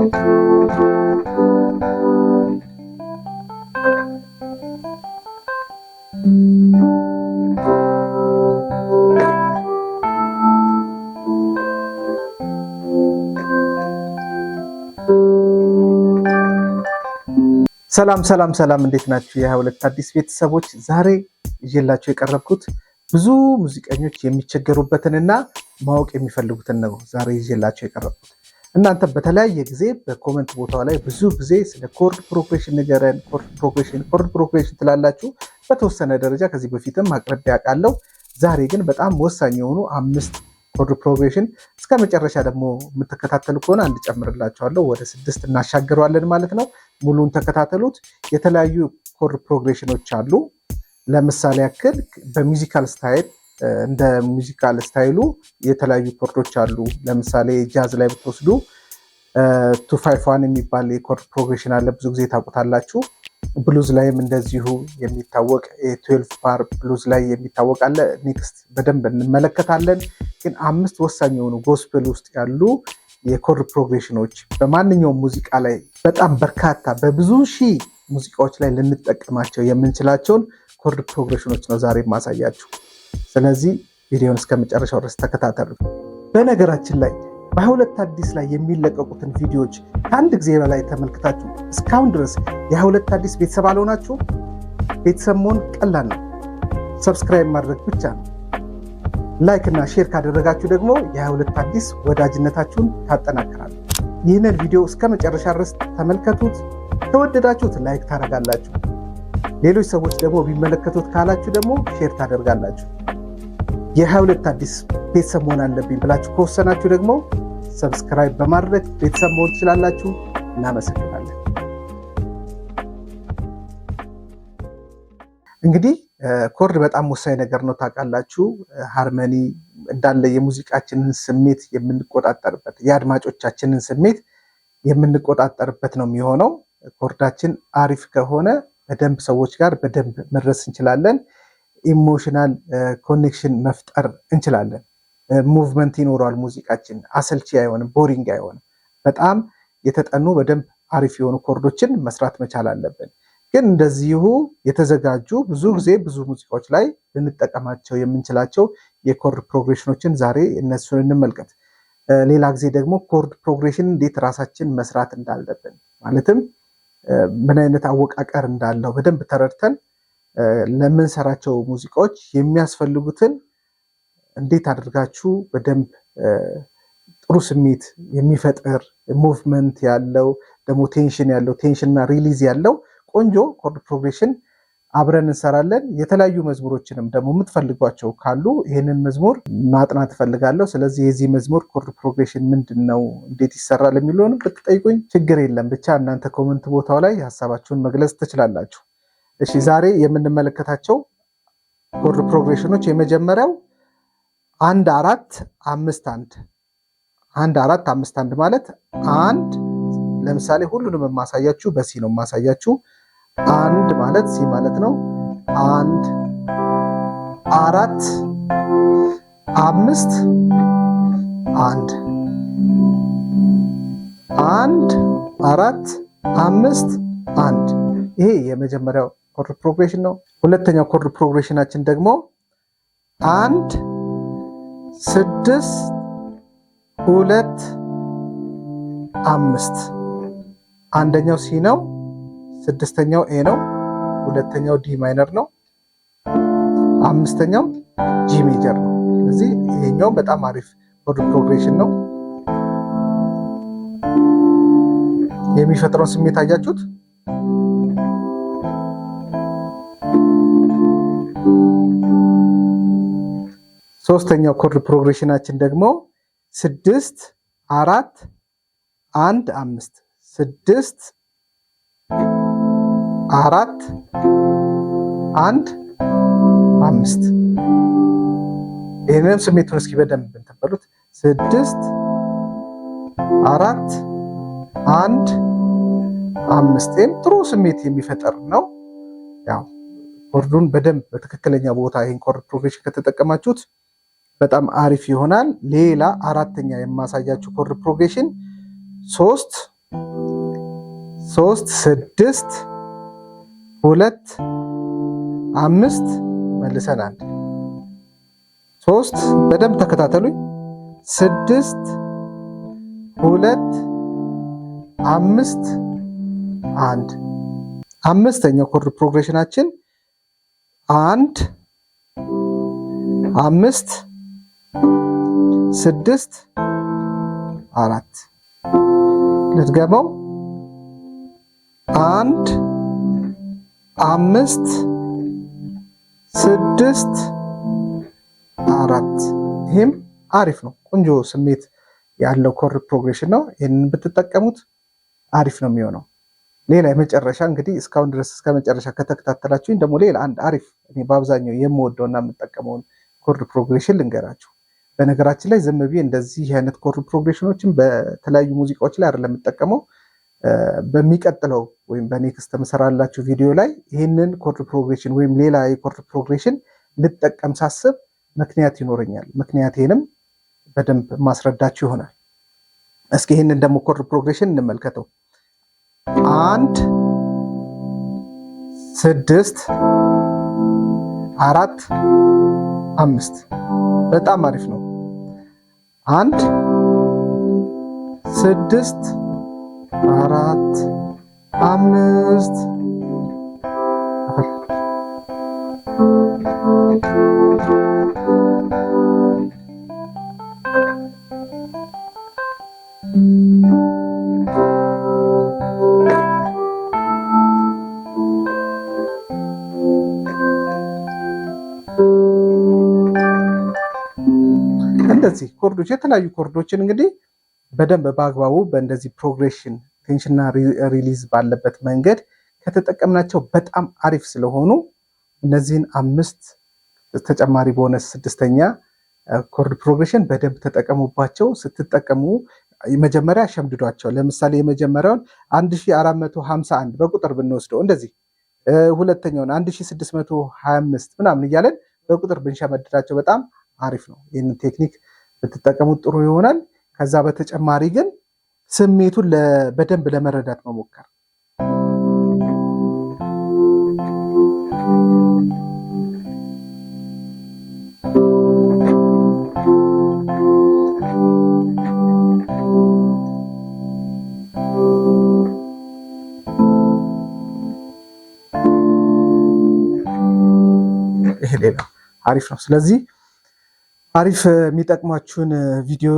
ሰላም እንዴት ናችሁ? የ22 አዲስ ቤተሰቦች ዛሬ ይዤላችሁ የቀረብኩት ብዙ ሙዚቀኞች የሚቸገሩበትንና ማወቅ የሚፈልጉትን ነው ዛሬ ይዤላችሁ የቀረብኩት። እናንተ በተለያየ ጊዜ በኮመንት ቦታው ላይ ብዙ ጊዜ ስለ ኮርድ ፕሮግሬሽን ንገረን፣ ኮርድ ፕሮግሬሽን ትላላችሁ። በተወሰነ ደረጃ ከዚህ በፊትም አቅርቤ አውቃለሁ። ዛሬ ግን በጣም ወሳኝ የሆኑ 5 ኮርድ ፕሮግሬሽን እስከ መጨረሻ ደግሞ የምትከታተሉ ከሆነ አንድ ጨምርላችኋለሁ፣ ወደ 6 እናሻግረዋለን ማለት ነው። ሙሉን ተከታተሉት። የተለያዩ ኮርድ ፕሮግሬሽኖች አሉ። ለምሳሌ ያክል በሙዚካል ስታይል እንደ ሙዚካል ስታይሉ የተለያዩ ኮርዶች አሉ። ለምሳሌ ጃዝ ላይ ብትወስዱ 251 የሚባል የኮርድ ፕሮግሬሽን አለ፣ ብዙ ጊዜ ታውቁታላችሁ። ብሉዝ ላይም እንደዚሁ የሚታወቅ 12 ባር ብሉዝ ላይ የሚታወቅ አለ። ኔክስት በደንብ እንመለከታለን። ግን 5 ወሳኝ የሆኑ ጎስፔል ውስጥ ያሉ የኮርድ ፕሮግሬሽኖች በማንኛውም ሙዚቃ ላይ በጣም በርካታ በብዙ ሺህ ሙዚቃዎች ላይ ልንጠቀማቸው የምንችላቸውን ኮርድ ፕሮግሬሽኖች ነው ዛሬ ማሳያችሁ። ስለዚህ ቪዲዮን እስከ መጨረሻው ድረስ ተከታተሉ። በነገራችን ላይ በ22 አዲስ ላይ የሚለቀቁትን ቪዲዮዎች ከአንድ ጊዜ በላይ ተመልክታችሁ እስካሁን ድረስ የ22 አዲስ ቤተሰብ አልሆናችሁ፣ ቤተሰብ መሆን ቀላል ነው። ሰብስክራይብ ማድረግ ብቻ ነው። ላይክ እና ሼር ካደረጋችሁ ደግሞ የ22 አዲስ ወዳጅነታችሁን ታጠናክራሉ። ይህንን ቪዲዮ እስከ መጨረሻ ድረስ ተመልከቱት። ከወደዳችሁት ላይክ ታደርጋላችሁ። ሌሎች ሰዎች ደግሞ ቢመለከቱት ካላችሁ ደግሞ ሼር ታደርጋላችሁ። የ22 አዲስ ቤተሰብ መሆን አለብኝ ብላችሁ ከወሰናችሁ ደግሞ ሰብስክራይብ በማድረግ ቤተሰብ መሆን ትችላላችሁ። እናመሰግናለን። እንግዲህ ኮርድ በጣም ወሳኝ ነገር ነው፣ ታውቃላችሁ። ሃርመኒ እንዳለ የሙዚቃችንን ስሜት የምንቆጣጠርበት፣ የአድማጮቻችንን ስሜት የምንቆጣጠርበት ነው የሚሆነው። ኮርዳችን አሪፍ ከሆነ በደንብ ሰዎች ጋር በደንብ መድረስ እንችላለን። ኢሞሽናል ኮኔክሽን መፍጠር እንችላለን። ሙቭመንት ይኖረዋል ሙዚቃችን፣ አሰልቺ አይሆንም፣ ቦሪንግ አይሆንም። በጣም የተጠኑ በደንብ አሪፍ የሆኑ ኮርዶችን መስራት መቻል አለብን። ግን እንደዚሁ የተዘጋጁ ብዙ ጊዜ ብዙ ሙዚቃዎች ላይ ልንጠቀማቸው የምንችላቸው የኮርድ ፕሮግሬሽኖችን ዛሬ እነሱን እንመልከት። ሌላ ጊዜ ደግሞ ኮርድ ፕሮግሬሽን እንዴት ራሳችን መስራት እንዳለብን፣ ማለትም ምን አይነት አወቃቀር እንዳለው በደንብ ተረድተን ለምንሰራቸው ሙዚቃዎች የሚያስፈልጉትን እንዴት አድርጋችሁ በደንብ ጥሩ ስሜት የሚፈጥር ሙቭመንት ያለው ደግሞ ቴንሽን ያለው ቴንሽንና ሪሊዝ ያለው ቆንጆ ኮርድ ፕሮግሬሽን አብረን እንሰራለን። የተለያዩ መዝሙሮችንም ደግሞ የምትፈልጓቸው ካሉ ይህንን መዝሙር ማጥናት እፈልጋለሁ፣ ስለዚህ የዚህ መዝሙር ኮርድ ፕሮግሬሽን ምንድን ነው፣ እንዴት ይሰራል የሚለውን ብትጠይቁኝ ችግር የለም። ብቻ እናንተ ኮመንት ቦታው ላይ ሀሳባችሁን መግለጽ ትችላላችሁ። እሺ፣ ዛሬ የምንመለከታቸው ኮርድ ፕሮግሬሽኖች የመጀመሪያው 1-4-5-1 1-4-5-1 ማለት አንድ፣ ለምሳሌ ሁሉንም የማሳያችሁ በሲ ነው የማሳያችሁ። 1 ማለት ሲ ማለት ነው። 1 4 5 1 1 4 5 1 ይሄ የመጀመሪያው ኮርድ ፕሮግሬሽን ነው። ሁለተኛው ኮርድ ፕሮግሬሽናችን ደግሞ 1 6 2 5 አንደኛው ሲ ነው፣ ስድስተኛው ኤ ነው፣ ሁለተኛው ዲ ማይነር ነው፣ አምስተኛው ጂ ሜጀር ነው። ስለዚህ ይሄኛው በጣም አሪፍ ኮርድ ፕሮግሬሽን ነው። የሚፈጥረውን ስሜት አያችሁት? ሶስተኛው ኮርድ ፕሮግሬሽናችን ደግሞ 6 4 1 5 6 4 1 5 ይህንንም ስሜቱን እስኪ በደንብ እንተበሉት። 6 4 1 5 ይህም ጥሩ ስሜት የሚፈጠር ነው። ያው ኮርዱን በደንብ በትክክለኛ ቦታ ይህን ኮርድ ፕሮግሬሽን ከተጠቀማችሁት በጣም አሪፍ ይሆናል። ሌላ አራተኛ የማሳያችሁ ኮርድ ፕሮግሬሽን 3 3 6 2 5 መልሰን 1 3 በደንብ ተከታተሉኝ 6 2 5 1 አምስተኛው ኮርድ ፕሮግሬሽናችን 1 5 6 4 ልድገመው 1 5 6 4 ይሄም አሪፍ ነው። ቆንጆ ስሜት ያለው ኮርድ ፕሮግሬሽን ነው። ይሄንን ብትጠቀሙት አሪፍ ነው የሚሆነው። ሌላ የመጨረሻ እንግዲህ እስካሁን ድረስ እስከ መጨረሻ ከተከታተላችሁኝ ደግሞ ሌላ አንድ አሪፍ እኔ በአብዛኛው የምወደውና የምጠቀመውን ኮርድ ፕሮግሬሽን ልንገራችሁ። በነገራችን ላይ ዝም ብዬ እንደዚህ አይነት ኮርድ ፕሮግሬሽኖችን በተለያዩ ሙዚቃዎች ላይ አይደለም የምጠቀመው። በሚቀጥለው ወይም በኔክስት መሰራላችሁ ቪዲዮ ላይ ይህንን ኮርድ ፕሮግሬሽን ወይም ሌላ የኮርድ ፕሮግሬሽን ልጠቀም ሳስብ ምክንያት ይኖረኛል። ምክንያቴንም በደንብ ማስረዳችሁ ይሆናል። እስኪ ይህንን ደግሞ ኮርድ ፕሮግሬሽን እንመልከተው። 1 6 4 5 በጣም አሪፍ ነው። 1 6 4 5 እንደዚህ ኮርዶች የተለያዩ ኮርዶችን እንግዲህ በደንብ በአግባቡ በእንደዚህ ፕሮግሬሽን ቴንሽንና ሪሊዝ ባለበት መንገድ ከተጠቀምናቸው በጣም አሪፍ ስለሆኑ እነዚህን 5 ተጨማሪ ቦነስ 6ኛ ኮርድ ፕሮግሬሽን በደንብ ተጠቀሙባቸው። ስትጠቀሙ መጀመሪያ ሸምድዷቸው። ለምሳሌ የመጀመሪያውን 1451 በቁጥር ብንወስደው እንደዚህ፣ ሁለተኛውን 1625 ምናምን እያለን በቁጥር ብንሸመድዳቸው በጣም አሪፍ ነው። ይህንን ቴክኒክ ብትጠቀሙት ጥሩ ይሆናል። ከዛ በተጨማሪ ግን ስሜቱን በደንብ ለመረዳት መሞከር። ይሄ ሌላ አሪፍ ነው። ስለዚህ አሪፍ የሚጠቅሟችሁን ቪዲዮ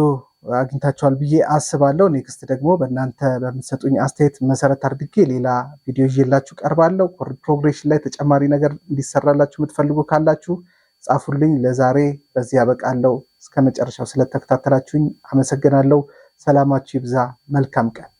አግኝታችኋል ብዬ አስባለሁ። ኔክስት ደግሞ በእናንተ በምትሰጡኝ አስተያየት መሰረት አድርጌ ሌላ ቪዲዮ ይዤላችሁ ቀርባለሁ። ኮርድ ፕሮግሬሽን ላይ ተጨማሪ ነገር እንዲሰራላችሁ የምትፈልጉ ካላችሁ ጻፉልኝ። ለዛሬ በዚህ ያበቃለሁ። እስከ መጨረሻው ስለተከታተላችሁኝ አመሰግናለሁ። ሰላማችሁ ይብዛ። መልካም ቀን